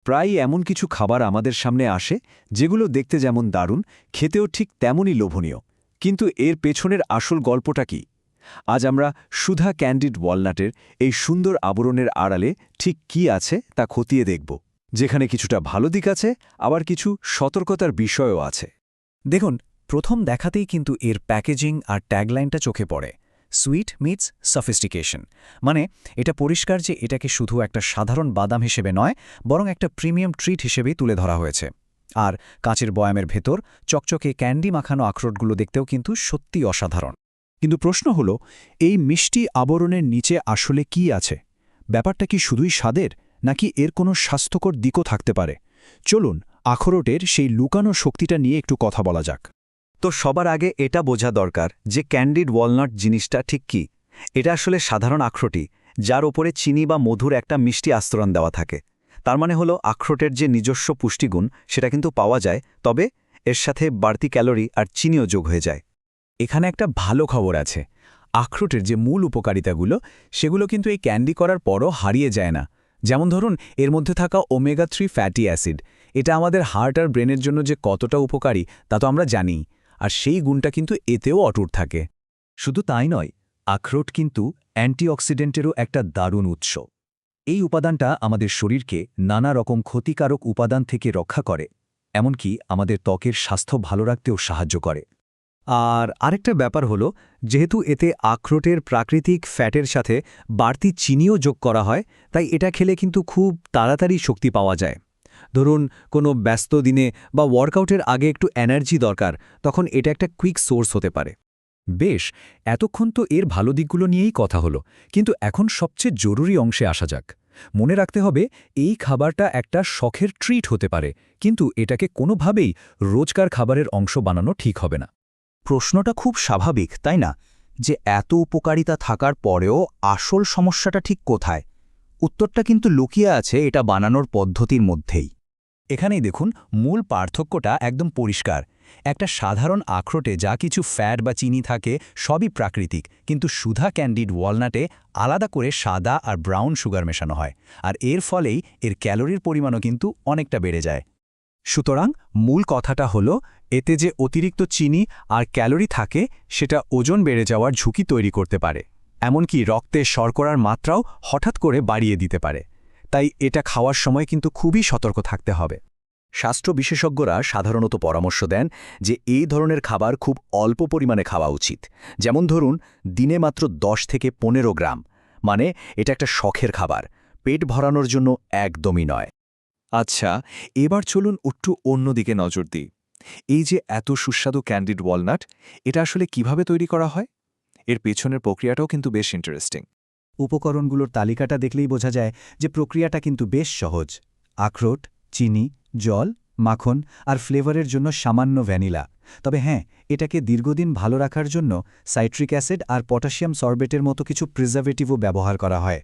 প্রায়ই এমন কিছু খাবার আমাদের সামনে আসে যেগুলো দেখতে যেমন দারুণ, খেতেও ঠিক তেমনই লোভনীয়। কিন্তু এর পেছনের আসল গল্পটা কি? আজ আমরা সুধা ক্যান্ডিড ওয়ালনাটের এই সুন্দর আবরণের আড়ালে ঠিক কি আছে তা খতিয়ে দেখব, যেখানে কিছুটা ভালো দিক আছে, আবার কিছু সতর্কতার বিষয়ও আছে। দেখুন, প্রথম দেখাতেই কিন্তু এর প্যাকেজিং আর ট্যাগলাইনটা চোখে পড়ে। Sweet meets sophistication. মানে এটা পরিষ্কার যে এটাকে শুধু একটা সাধারণ বাদাম হিসেবে নয়, বরং একটা প্রিমিয়াম ট্রিট হিসেবেই তুলে ধরা হয়েছে। আর কাঁচের বয়ামের ভেতর চকচকে ক্যান্ডি মাখানো আখরোটগুলো দেখতেও কিন্তু সত্যিই অসাধারণ। কিন্তু প্রশ্ন হলো, এই মিষ্টি আবরণের নিচে আসলে কি আছে? ব্যাপারটা কি শুধুই স্বাদের, নাকি এর কোনো স্বাস্থ্যকর দিকও থাকতে পারে? চলুন আখরোটের সেই লুকানো শক্তিটা নিয়ে একটু কথা বলা যাক। তো সবার আগে এটা বোঝা দরকার যে ক্যান্ডিড ওয়ালনাট জিনিসটা ঠিক কি। এটা আসলে সাধারণ আখরোটই, যার ওপরে চিনি বা মধুর একটা মিষ্টি আস্তরণ দেওয়া থাকে। তার মানে হলো আখরোটের যে নিজস্ব পুষ্টিগুণ সেটা কিন্তু পাওয়া যায়, তবে এর সাথে বাড়তি ক্যালোরি আর চিনিও যোগ হয়ে যায়। এখানে একটা ভালো খবর আছে। আখরোটের যে মূল উপকারিতাগুলো, সেগুলো কিন্তু এই ক্যান্ডি করার পরও হারিয়ে যায় না। যেমন ধরুন, এর মধ্যে থাকা ওমেগা-3 ফ্যাটি অ্যাসিড, এটা আমাদের হার্ট আর ব্রেনের জন্য যে কতটা উপকারী তা তো আমরা জানি। আর সেই গুণটা কিন্তু এতেও অটুট থাকে। শুধু তাই নয়, আখরোট কিন্তু অ্যান্টিঅক্সিডেন্টেরও একটা দারুণ উৎস। এই উপাদানটা আমাদের শরীরকে নানা রকম ক্ষতিকারক উপাদান থেকে রক্ষা করে, এমনকি আমাদের ত্বকের স্বাস্থ্য ভালো রাখতেও সাহায্য করে। আর আরেকটা ব্যাপার হলো, যেহেতু এতে আখরোটের প্রাকৃতিক ফ্যাটের সাথে বাড়তি চিনিও যোগ করা হয়, তাই এটা খেলে কিন্তু খুব তাড়াতাড়ি শক্তি পাওয়া যায়। ধরুন, কোনো ব্যস্ত দিনে বা ওয়ার্কআউটের আগে একটু এনার্জি দরকার, তখন এটা একটা কুইক সোর্স হতে পারে। বেশ, এতক্ষণ তো এর ভালো দিকগুলো নিয়েই কথা হলো, কিন্তু এখন সবচেয়ে জরুরি অংশে আসা যাক। মনে রাখতে হবে, এই খাবারটা একটা শখের ট্রিট হতে পারে, কিন্তু এটাকে কোনোভাবেই রোজকার খাবারের অংশ বানানো ঠিক হবে না। প্রশ্নটা খুব স্বাভাবিক, তাই না? যে এত উপকারিতা থাকার পরেও আসল সমস্যাটা ঠিক কোথায়? উত্তরটা কিন্তু লুকিয়ে আছে এটা বানানোর পদ্ধতির মধ্যেই। এখানেই দেখুন, মূল পার্থক্যটা একদম পরিষ্কার। একটা সাধারণ আখরোটে যা কিছু ফ্যাট বা চিনি থাকে সবই প্রাকৃতিক, কিন্তু সুধা ক্যান্ডিড ওয়ালনাটে আলাদা করে সাদা আর ব্রাউন সুগার মেশানো হয়, আর এর ফলেই এর ক্যালোরির পরিমাণও কিন্তু অনেকটা বেড়ে যায়। সুতরাং মূল কথাটা হলো, এতে যে অতিরিক্ত চিনি আর ক্যালোরি থাকে সেটা ওজন বেড়ে যাওয়ার ঝুঁকি তৈরি করতে পারে, এমনকি রক্তে শর্করার মাত্রাও হঠাৎ করে বাড়িয়ে দিতে পারে। তাই এটা খাওয়ার সময় কিন্তু খুবই সতর্ক থাকতে হবে। স্বাস্থ্য বিশেষজ্ঞরা সাধারণত পরামর্শ দেন যে এই ধরনের খাবার খুব অল্প পরিমাণে খাওয়া উচিত। যেমন ধরুন, দিনে মাত্র 10 থেকে 15 গ্রাম। মানে এটা একটা শখের খাবার, পেট ভরানোর জন্য একদমই নয়। আচ্ছা, এবার চলুন একটু অন্যদিকে নজর দিই। এই যে এত সুস্বাদু ক্যান্ডিড ওয়ালনাট, এটা আসলে কিভাবে তৈরি করা হয়? এর পেছনের প্রক্রিয়াটাও কিন্তু বেশ ইন্টারেস্টিং। উপকরণগুলোর তালিকাটা দেখলেই বোঝা যায় যে প্রক্রিয়াটা কিন্তু বেশ সহজ। আখরোট, চিনি, জল, মাখন আর ফ্লেভারের জন্য সামান্য ভ্যানিলা। তবে হ্যাঁ, এটাকে দীর্ঘদিন ভালো রাখার জন্য সাইট্রিক অ্যাসিড আর পটাশিয়াম সরবেটের মতো কিছু প্রিজারভেটিভও ব্যবহার করা হয়।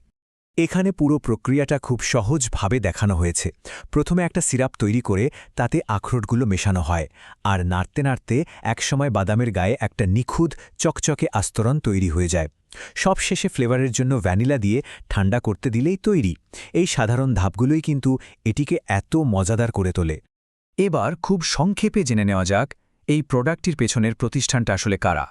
এখানে পুরো প্রক্রিয়াটা খুব সহজভাবে দেখানো হয়েছে। প্রথমে একটা সিরাপ তৈরি করে তাতে আখরোটগুলো মেশানো হয়, আর নাড়তে নাড়তে একসময় বাদামের গায়ে একটা নিখুঁত চকচকে আস্তরণ তৈরি হয়ে যায়। সবশেষে ফ্লেভারের জন্য ভ্যানিলা দিয়ে ঠান্ডা করতে দিলেই তৈরি। এই সাধারণ ধাপগুলোই কিন্তু এটিকে এত মজাদার করে তোলে। এবার খুব সংক্ষেপে জেনে নেওয়া যাক, এই প্রোডাক্টটির পেছনের প্রতিষ্ঠানটা আসলে কারা।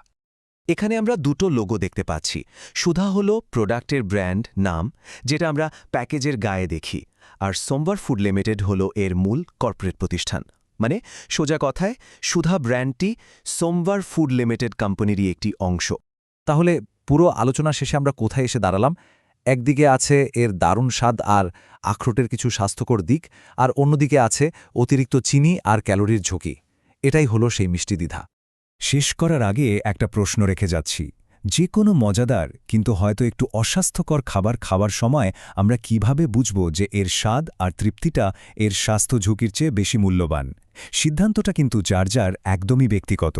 এখানে আমরা দুটো লোগো দেখতে পাচ্ছি। সুধা হলো প্রোডাক্টের ব্র্যান্ড নাম, যেটা আমরা প্যাকেজের গায়ে দেখি, আর সোমবার ফুড লিমিটেড হলো এর মূল কর্পোরেট প্রতিষ্ঠান। মানে সোজা কথায়, সুধা ব্র্যান্ডটি সোমবার ফুড লিমিটেড কোম্পানিরই একটি অংশ। তাহলে পুরো আলোচনা শেষে আমরা কোথায় এসে দাঁড়ালাম? একদিকে আছে এর দারুণ স্বাদ আর আখরোটের কিছু স্বাস্থ্যকর দিক, আর অন্যদিকে আছে অতিরিক্ত চিনি আর ক্যালোরির ঝুঁকি। এটাই হলো সেই মিষ্টি দ্বিধা। শেষ করার আগে একটা প্রশ্ন রেখে যাচ্ছি। যে কোনো মজাদার কিন্তু হয়তো একটু অস্বাস্থ্যকর খাবার খাবার সময় আমরা কিভাবে বুঝব যে এর স্বাদ আর তৃপ্তিটা এর স্বাস্থ্য ঝুঁকির চেয়ে বেশি মূল্যবান? সিদ্ধান্তটা কিন্তু যার যার একদমই ব্যক্তিগত।